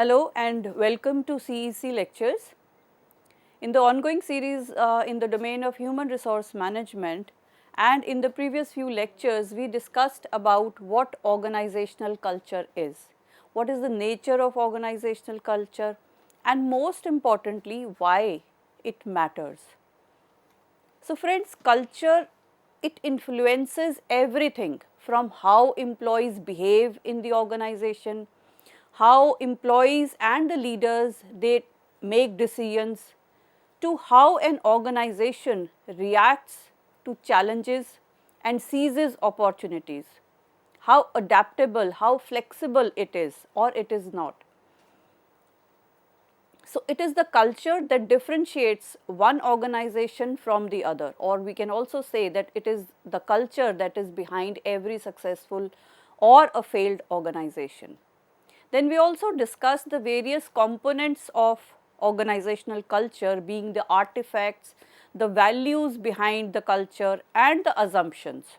Hello and welcome to CEC lectures. In the ongoing series in the domain of human resource management and in the previous few lectures we discussed about what organizational culture is, what is the nature of organizational culture and most importantly why it matters. So friends, culture, it influences everything from how employees behave in the organization, how employees and the leaders they make decisions, to how an organization reacts to challenges and seizes opportunities, how adaptable, how flexible it is or it is not. So, it is the culture that differentiates one organization from the other, or we can also say that it is the culture that is behind every successful or a failed organization. Then we also discussed the various components of organizational culture, being the artifacts, the values behind the culture and the assumptions.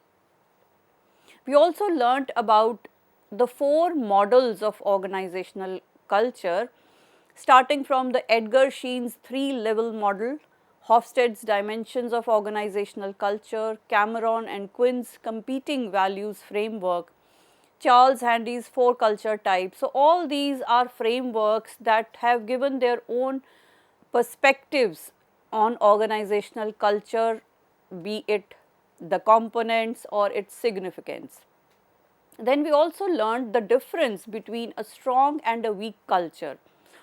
We also learnt about the 4 models of organizational culture, starting from the Edgar Sheen's 3-level model, Hofstede's dimensions of organizational culture, Cameron and Quinn's competing values framework, Charles Handy's 4 culture types. So, all these are frameworks that have given their own perspectives on organizational culture, be it the components or its significance. Then we also learned the difference between a strong and a weak culture.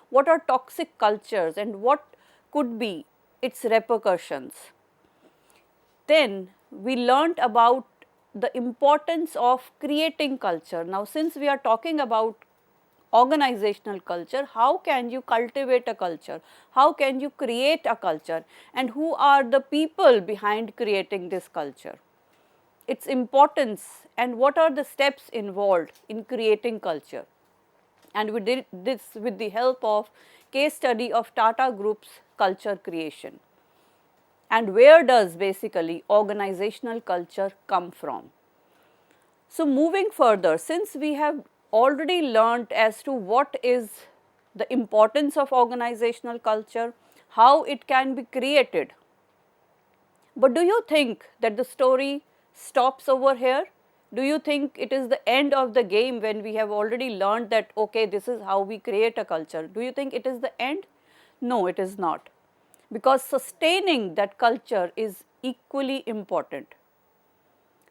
What are toxic cultures and what could be its repercussions. Then we learnt about the importance of creating culture. Now, since we are talking about organizational culture, how can you cultivate a culture? How can you create a culture? And who are the people behind creating this culture? Its importance and what are the steps involved in creating culture. And we did this with the help of case study of Tata Group's culture creation. And where does basically organizational culture come from? So, moving further, since we have already learnt as to what is the importance of organizational culture, how it can be created, but do you think that the story stops over here? Do you think it is the end of the game when we have already learned that, okay, this is how we create a culture? Do you think it is the end? No, it is not, because sustaining that culture is equally important.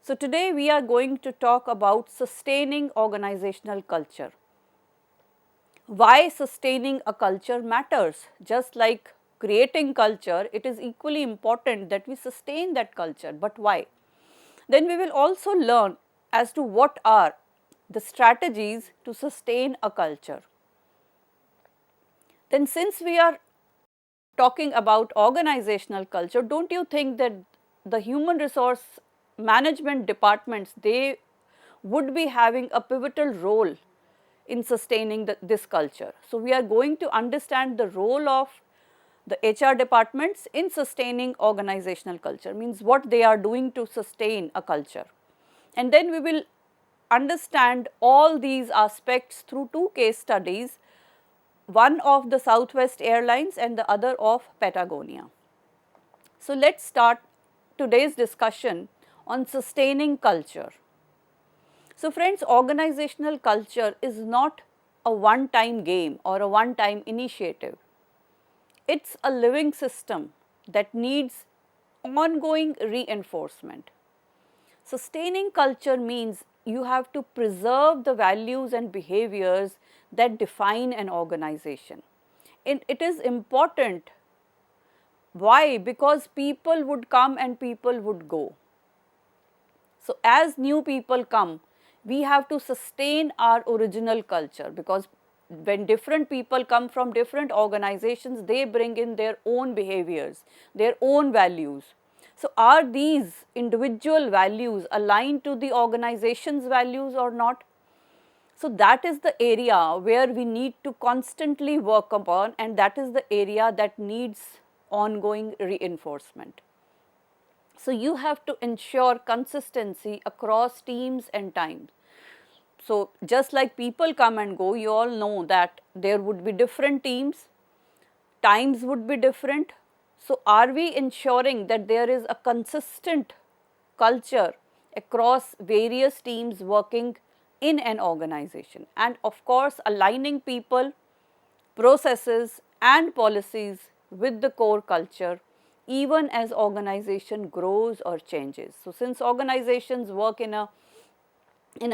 So, today we are going to talk about sustaining organizational culture. Why sustaining a culture matters. Just like creating culture, it is equally important that we sustain that culture, but why? Then we will also learn as to what are the strategies to sustain a culture. Then since we are talking about organizational culture, don't you think that the human resource management departments, they would be having a pivotal role in sustaining this culture? So, we are going to understand the role of the HR departments in sustaining organizational culture, means what they are doing to sustain a culture. And then we will understand all these aspects through 2 case studies, one of the Southwest Airlines and the other of Patagonia. So, let us start today's discussion on sustaining culture. So, friends, organizational culture is not a one-time game or a one-time initiative. It is a living system that needs ongoing reinforcement. Sustaining culture means you have to preserve the values and behaviors that define an organization. It is important. Why? Because people would come and people would go. So, as new people come, we have to sustain our original culture, because when different people come from different organizations, they bring in their own behaviors, their own values. So, are these individual values aligned to the organization's values or not? So, that is the area where we need to constantly work upon, and that is the area that needs ongoing reinforcement. So, you have to ensure consistency across teams and times. So just like people come and go, you all know that there would be different teams, times would be different. So are we ensuring that there is a consistent culture across various teams working in an organization, and of course aligning people, processes and policies with the core culture even as organization grows or changes. So since organizations work in a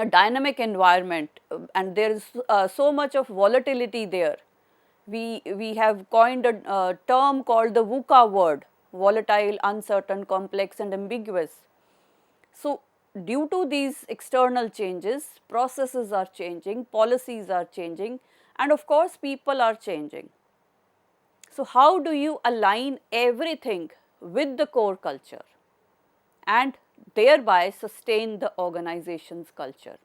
dynamic environment, and there is so much of volatility there, we have coined a term called the VUCA word: volatile, uncertain, complex and ambiguous. So due to these external changes, processes are changing, policies are changing, and of course people are changing. So how do you align everything with the core culture and thereby sustain the organization's culture?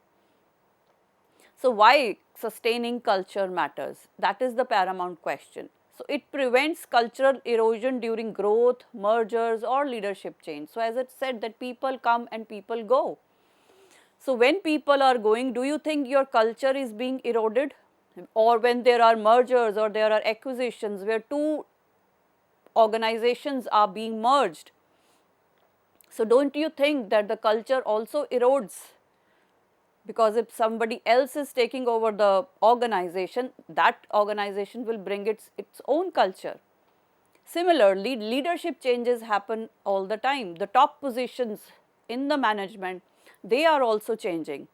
So why sustaining culture matters? That is the paramount question. So it prevents cultural erosion during growth, mergers or leadership change. So as it said that people come and people go. So when people are going, do you think your culture is being eroded? Or when there are mergers or there are acquisitions where two organizations are being merged, so don't you think that the culture also erodes? Because if somebody else is taking over the organization, that organization will bring its own culture. Similarly, leadership changes happen all the time. The top positions in the management, they are also changing.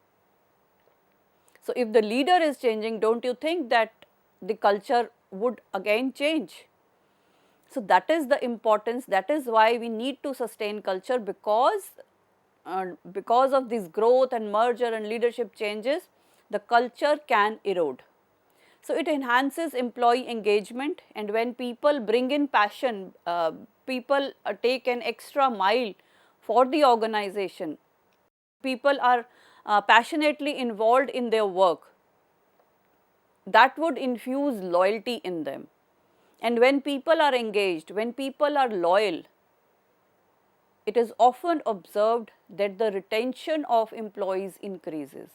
So if the leader is changing, don't you think that the culture would again change? So that is the importance, that is why we need to sustain culture, because of this growth and merger and leadership changes, the culture can erode. So it enhances employee engagement, and when people bring in passion, people take an extra mile for the organization, people are passionately involved in their work, that would infuse loyalty in them. And when people are engaged, when people are loyal, it is often observed that the retention of employees increases.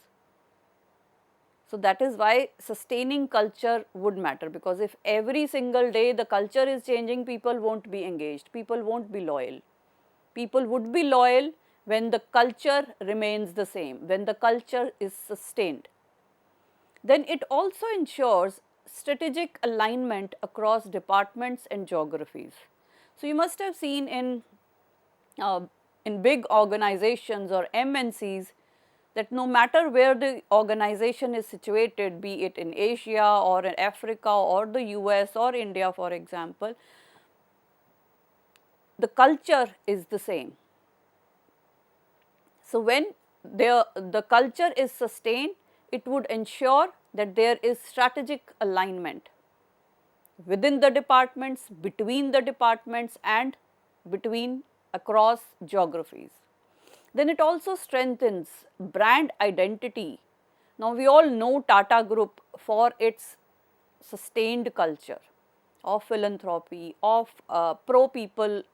So that is why sustaining culture would matter, because if every single day the culture is changing, people won't be engaged, people won't be loyal. People would be loyal when the culture remains the same, when the culture is sustained. Then it also ensures strategic alignment across departments and geographies. So you must have seen uh, in big organizations or MNCs that no matter where the organization is situated, be it in Asia or in Africa or the US or India for example, the culture is the same. So when the culture is sustained, it would ensure that there is strategic alignment within the departments, between the departments and between across geographies. Then it also strengthens brand identity. Now we all know Tata Group for its sustained culture of philanthropy, of pro people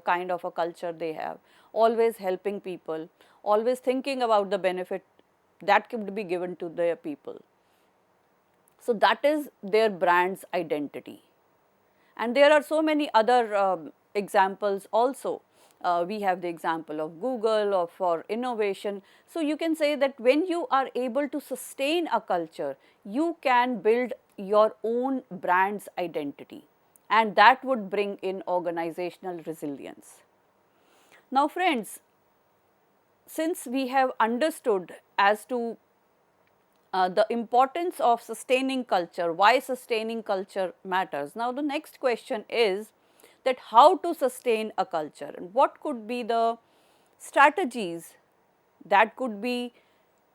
kind of a culture they have, always helping people, always thinking about the benefit that could be given to their people. So that is their brand's identity. And there are so many other examples also. We have the example of Google or for innovation. So you can say that when you are able to sustain a culture, you can build your own brand's identity, and that would bring in organizational resilience. Now friends, since we have understood as to the importance of sustaining culture, why sustaining culture matters. Now the next question is that how to sustain a culture, and what could be the strategies that could be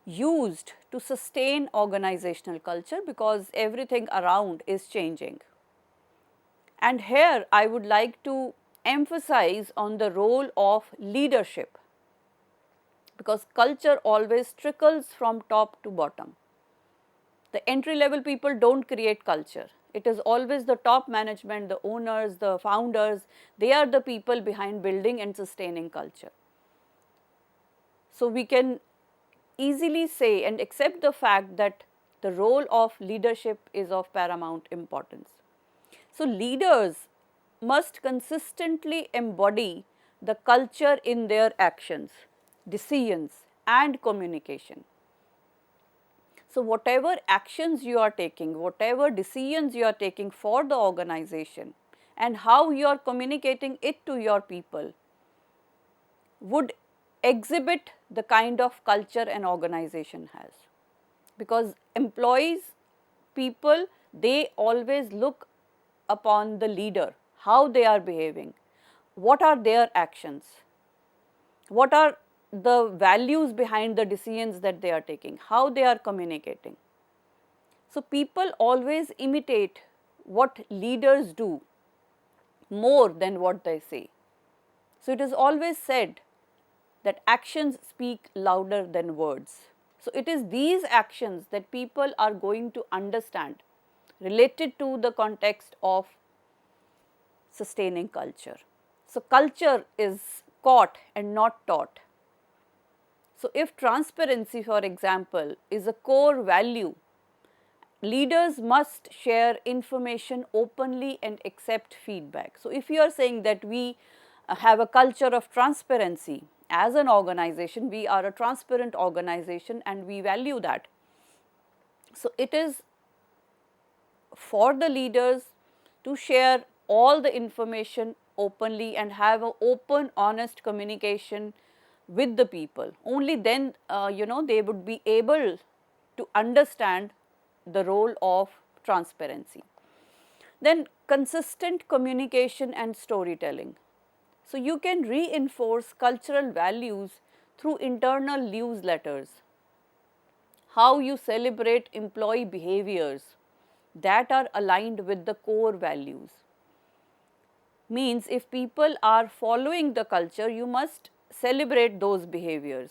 used to sustain organizational culture, because everything around is changing. And here I would like to emphasize on the role of leadership, because culture always trickles from top to bottom. The entry level people don't create culture. It is always the top management, the owners, the founders, they are the people behind building and sustaining culture. So we can easily say and accept the fact that the role of leadership is of paramount importance. So, leaders must consistently embody the culture in their actions, decisions and communication. So, whatever actions you are taking, whatever decisions you are taking for the organization and how you are communicating it to your people would exhibit the kind of culture an organization has. Because employees, people, they always look upon the leader, how they are behaving, what are their actions, what are the values behind the decisions that they are taking, how they are communicating. So, people always imitate what leaders do more than what they say. So, it is always said that actions speak louder than words. So, it is these actions that people are going to understand related to the context of sustaining culture. So, culture is caught and not taught. So, if transparency, for example, is a core value, leaders must share information openly and accept feedback. So, if you are saying that we have a culture of transparency as an organization, we are a transparent organization and we value that. So, it is for the leaders to share all the information openly and have an open, honest communication with the people. Only then, they would be able to understand the role of transparency. Then consistent communication and storytelling. So, you can reinforce cultural values through internal newsletters, how you celebrate employee behaviors that are aligned with the core values. Means if people are following the culture, you must celebrate those behaviors.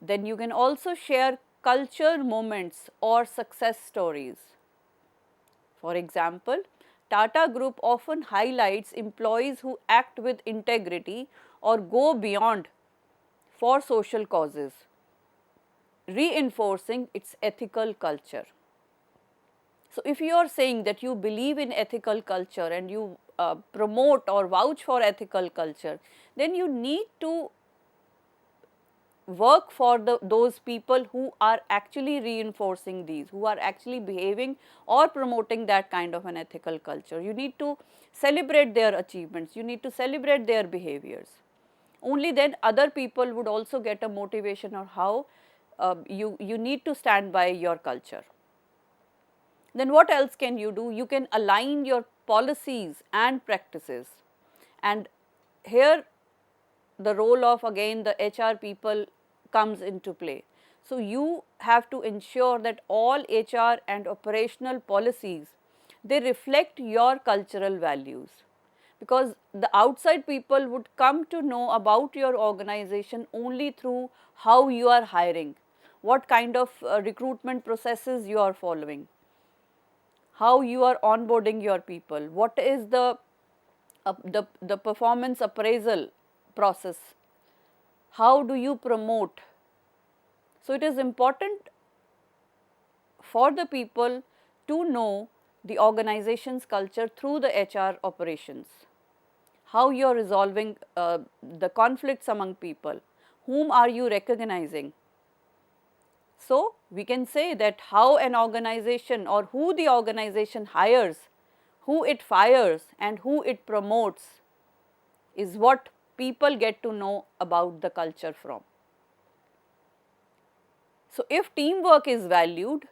Then you can also share culture moments or success stories. For example, Tata Group often highlights employees who act with integrity or go beyond for social causes, reinforcing its ethical culture. So, if you are saying that you believe in ethical culture and you promote or vouch for ethical culture, then you need to work for those people who are actually reinforcing these, who are actually behaving or promoting that kind of an ethical culture. You need to celebrate their achievements, you need to celebrate their behaviors. Only then other people would also get a motivation or how you need to stand by your culture. Then what else can you do? You can align your policies and practices, and here the role of again the HR people comes into play. So, you have to ensure that all HR and operational policies, they reflect your cultural values, because the outside people would come to know about your organization only through how you are hiring, what kind of recruitment processes you are following, how you are onboarding your people, what is the performance appraisal process, how do you promote. So, it is important for the people to know the organization's culture through the HR operations, how you are resolving the conflicts among people, whom are you recognizing. So, we can say that how an organization or who the organization hires, who it fires and who it promotes is what people get to know about the culture from. So, if teamwork is valued,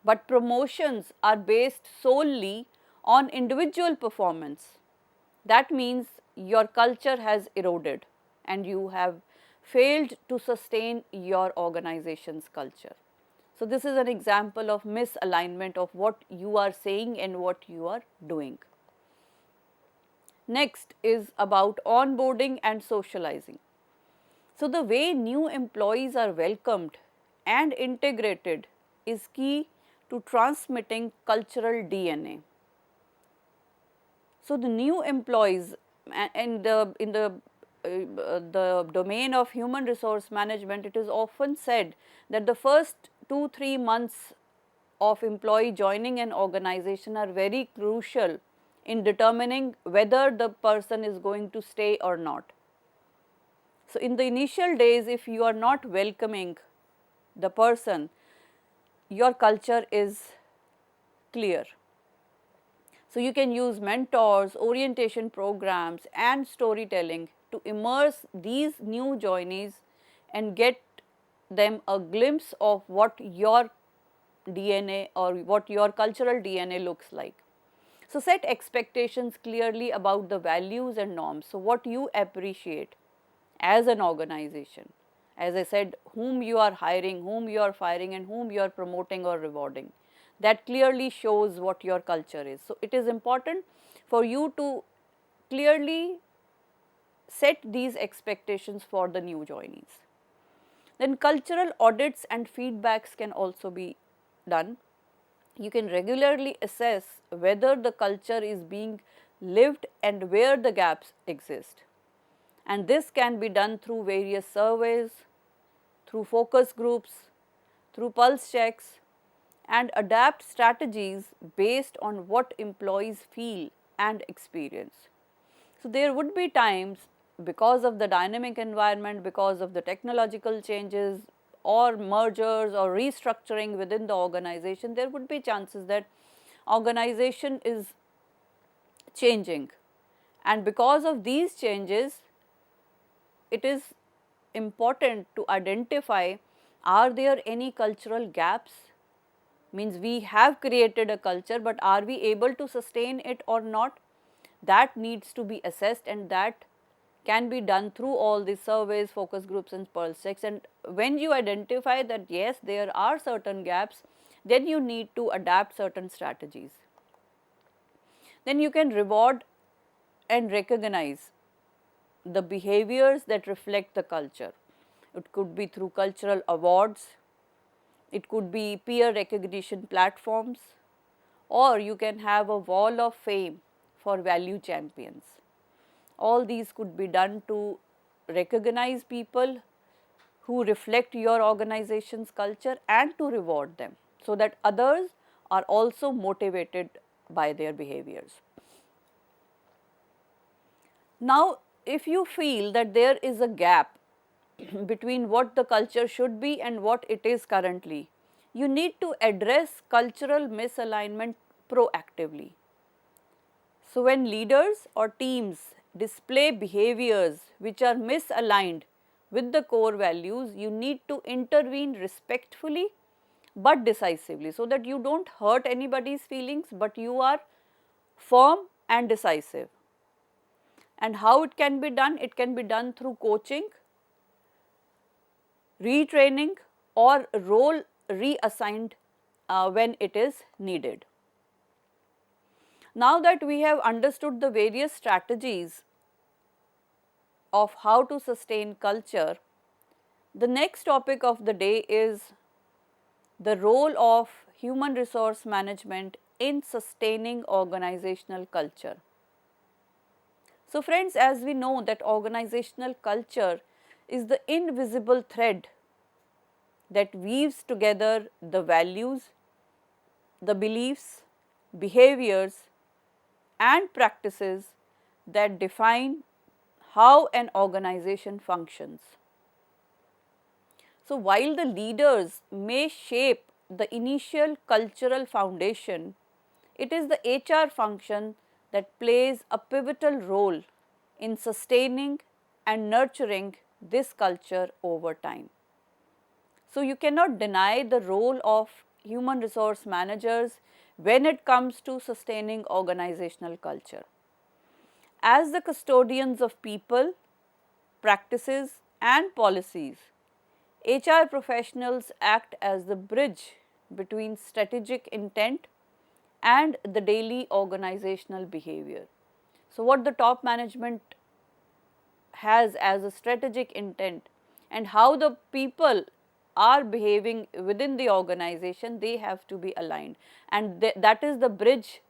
but promotions are based solely on individual performance, that means your culture has eroded and you have failed to sustain your organization's culture. So, this is an example of misalignment of what you are saying and what you are doing. Next is about onboarding and socializing. So, the way new employees are welcomed and integrated is key to transmitting cultural DNA. So, the new employees in the the domain of human resource management, it is often said that the first 2-3 months of employee joining an organization are very crucial in determining whether the person is going to stay or not. So, in the initial days, if you are not welcoming the person, your culture is clear. So, you can use mentors, orientation programs and storytelling to immerse these new joinees and get them a glimpse of what your DNA or what your cultural DNA looks like. So, set expectations clearly about the values and norms. So, what you appreciate as an organization, as I said, whom you are hiring, whom you are firing and whom you are promoting or rewarding, that clearly shows what your culture is. So, it is important for you to clearly set these expectations for the new joinees. Then cultural audits and feedbacks can also be done. You can regularly assess whether the culture is being lived and where the gaps exist. And this can be done through various surveys, through focus groups, through pulse checks, and adapt strategies based on what employees feel and experience. So, there would be times because of the dynamic environment, because of the technological changes or mergers or restructuring within the organization, there would be chances that organization is changing, and because of these changes, it is important to identify, are there any cultural gaps? Means we have created a culture, but are we able to sustain it or not? That needs to be assessed, and that can be done through all these surveys, focus groups and pulse checks. And when you identify that yes, there are certain gaps, then you need to adapt certain strategies. Then you can reward and recognize the behaviors that reflect the culture. It could be through cultural awards, it could be peer recognition platforms, or you can have a wall of fame for value champions. All these could be done to recognize people who reflect your organization's culture and to reward them, so that others are also motivated by their behaviors. Now, if you feel that there is a gap between what the culture should be and what it is currently, you need to address cultural misalignment proactively. So, when leaders or teams display behaviors which are misaligned with the core values, you need to intervene respectfully but decisively, so that you do not hurt anybody's feelings, but you are firm and decisive. And how it can be done? It can be done through coaching, retraining or role reassigned when it is needed. Now that we have understood the various strategies of how to sustain culture, the next topic of the day is the role of human resource management in sustaining organizational culture. So friends, as we know that organizational culture is the invisible thread that weaves together the values, the beliefs, behaviors and practices that define how an organization functions. So, while the leaders may shape the initial cultural foundation, it is the HR function that plays a pivotal role in sustaining and nurturing this culture over time. So, you cannot deny the role of human resource managers when it comes to sustaining organizational culture. As the custodians of people, practices and policies, HR professionals act as the bridge between strategic intent and the daily organizational behavior. So, what the top management has as a strategic intent and how the people are behaving within the organization, they have to be aligned, and that is the bridge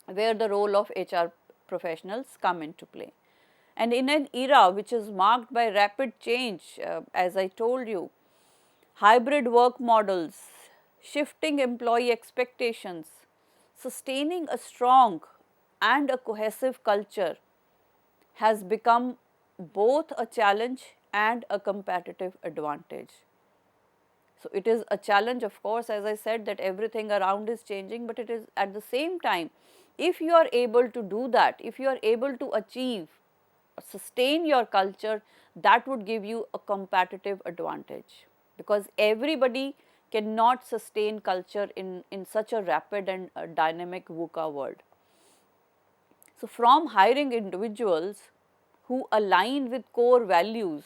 where the role of HR professionals come into play. And in an era which is marked by rapid change, as I told you, hybrid work models, shifting employee expectations, sustaining a strong and a cohesive culture has become both a challenge and a competitive advantage. So, it is a challenge, of course, as I said, that everything around is changing, but it is at the same time, if you are able to do that, if you are able to achieve, sustain your culture, that would give you a competitive advantage, because everybody cannot sustain culture in such a rapid and dynamic VUCA world. So, from hiring individuals who align with core values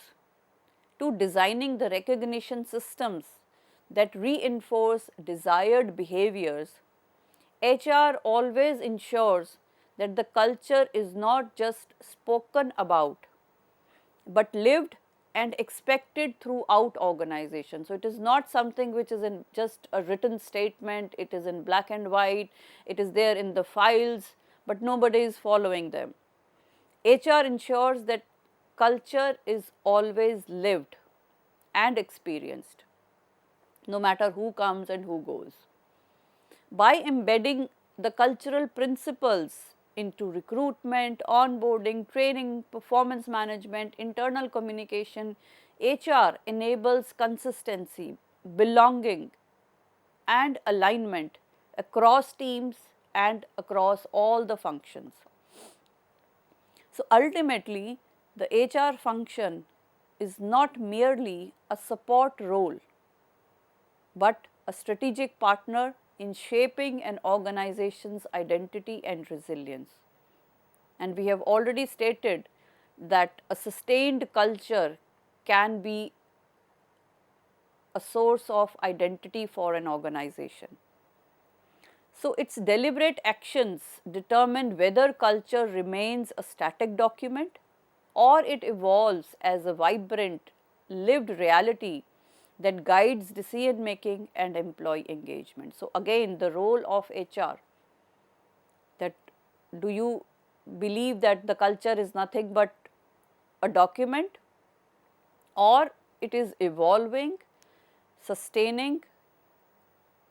to designing the recognition systems that reinforce desired behaviors, HR always ensures that the culture is not just spoken about, but lived and expected throughout organization. So, it is not something which is in just a written statement, it is in black and white, it is there in the files, but nobody is following them. HR ensures that culture is always lived and experienced, no matter who comes and who goes. By embedding the cultural principles into recruitment, onboarding, training, performance management, internal communication, HR enables consistency, belonging, and alignment across teams and across all the functions. So, ultimately, the HR function is not merely a support role, but a strategic partner in shaping an organization's identity and resilience. And we have already stated that a sustained culture can be a source of identity for an organization. So, its deliberate actions determine whether culture remains a static document or it evolves as a vibrant, lived reality that guides decision making and employee engagement. So, again, the role of HR, that do you believe that the culture is nothing but a document, or it is evolving, sustaining,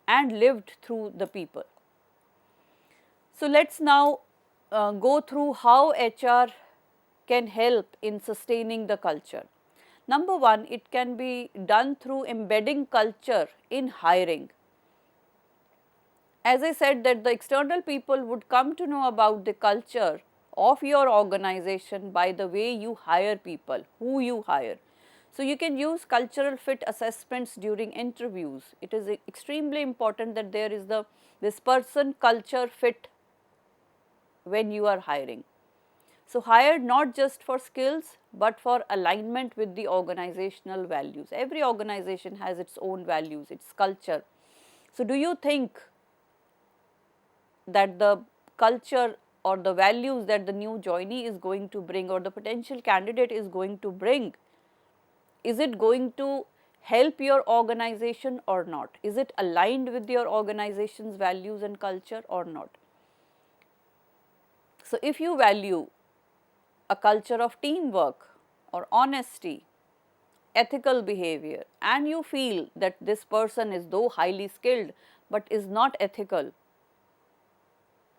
and lived through the people. So, let us now go through how HR can help in sustaining the culture. Number one, it can be done through embedding culture in hiring. As I said, that the external people would come to know about the culture of your organization by the way you hire people, who you hire. So, you can use cultural fit assessments during interviews. It is extremely important that there is this person culture fit when you are hiring. So, hired not just for skills, but for alignment with the organizational values. Every organization has its own values, its culture. So, do you think that the culture or the values that the new joinee is going to bring, or the potential candidate is going to bring, is it going to help your organization or not? Is it aligned with your organization's values and culture or not? So, if you value a culture of teamwork or honesty, ethical behavior, and you feel that this person is though highly skilled, but is not ethical,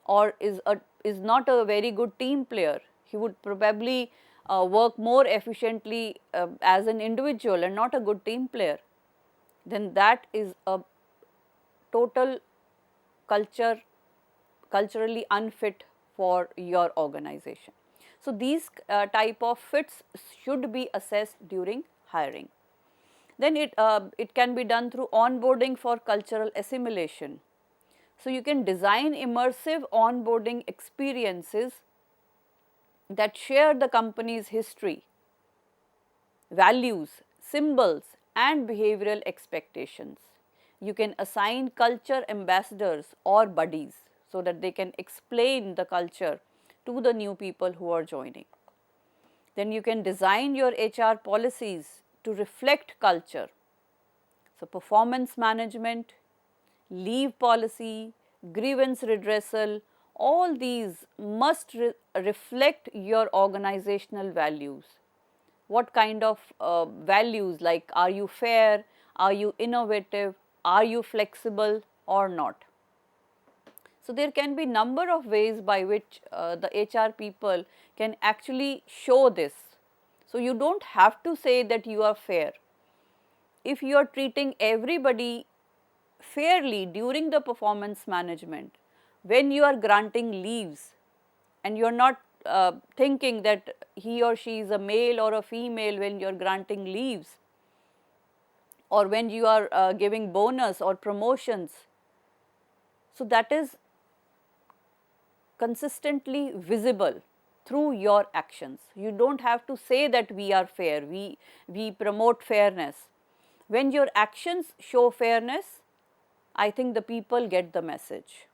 or is not a very good team player, he would probably work more efficiently as an individual and not a good team player, then that is a total culturally unfit for your organization. So, these type of fits should be assessed during hiring. Then it can be done through onboarding for cultural assimilation. So, you can design immersive onboarding experiences that share the company's history, values, symbols, and behavioral expectations. You can assign culture ambassadors or buddies so that they can explain the culture to the new people who are joining. Then you can design your HR policies to reflect culture. So, performance management, leave policy, grievance redressal, all these must reflect your organizational values. What kind of values, like are you fair, are you innovative, are you flexible or not? So there can be number of ways by which the HR people can actually show this. So you don't have to say that you are fair. If you are treating everybody fairly during the performance management, when you are granting leaves and you are not thinking that he or she is a male or a female when you are granting leaves, or when you are giving bonus or promotions, so that is consistently visible through your actions. You don't have to say that we are fair, we promote fairness. When your actions show fairness, I think the people get the message.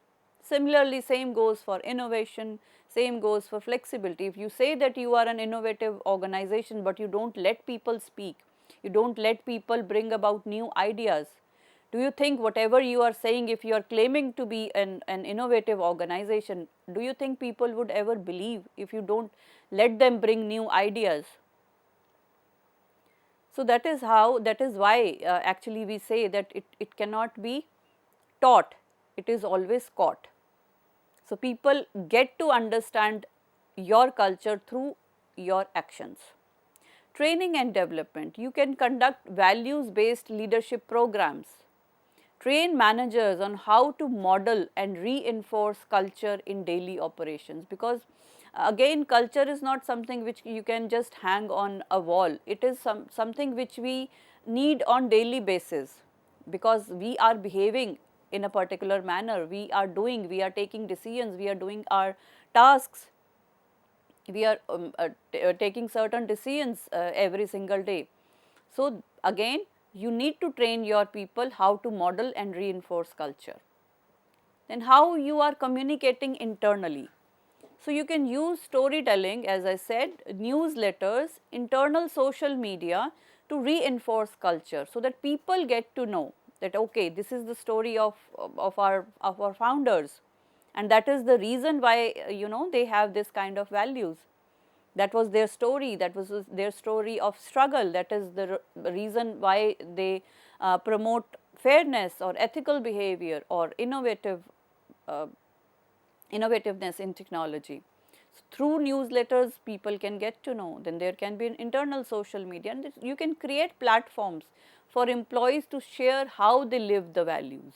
Similarly, same goes for innovation, same goes for flexibility. If you say that you are an innovative organization but you don't let people speak, you don't let people bring about new ideas, do you think whatever you are saying, if you are claiming to be an innovative organization, do you think people would ever believe if you don't let them bring new ideas? So that is how, that is why actually we say that it cannot be taught, it is always caught. So people get to understand your culture through your actions. Training and development, you can conduct values based leadership programs. Train managers on how to model and reinforce culture in daily operations, because again culture is not something which you can just hang on a wall. It is something which we need on daily basis, because we are behaving in a particular manner, we are taking decisions, we are doing our tasks, we are taking certain decisions every single day. So again, you need to train your people how to model and reinforce culture. Then how you are communicating internally. So you can use storytelling, as I said, newsletters, internal social media to reinforce culture, so that people get to know that okay, this is the story of our founders, and that is the reason why they have this kind of values. That was their story, that was their story of struggle, that is the reason why they promote fairness or ethical behavior or uh, innovativeness in technology. So through newsletters people can get to know. Then there can be an internal social media, and you can create platforms for employees to share how they live the values.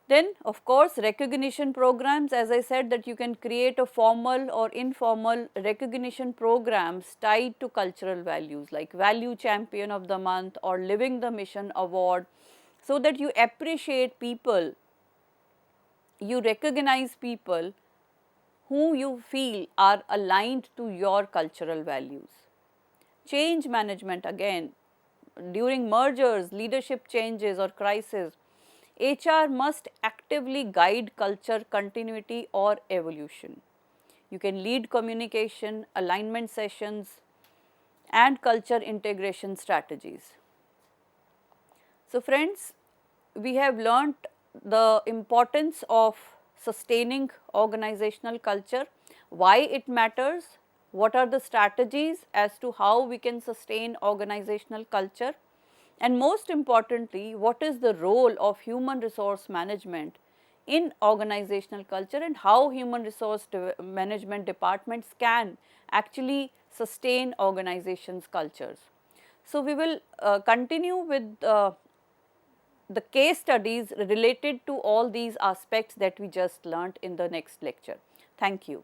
Then of course recognition programs, as I said, that you can create a formal or informal recognition programs tied to cultural values, like Value Champion of the Month or Living the Mission Award, so that you appreciate people, you recognize people who you feel are aligned to your cultural values. Change management, again, during mergers, leadership changes or crisis, HR must actively guide culture continuity or evolution. You can lead communication, alignment sessions and culture integration strategies. So friends, we have learnt the importance of sustaining organizational culture, why it matters, what are the strategies as to how we can sustain organizational culture, and most importantly, what is the role of human resource management in organizational culture, and how human resource management departments can actually sustain organizations' cultures. So, we will continue with the case studies related to all these aspects that we just learnt in the next lecture. Thank you.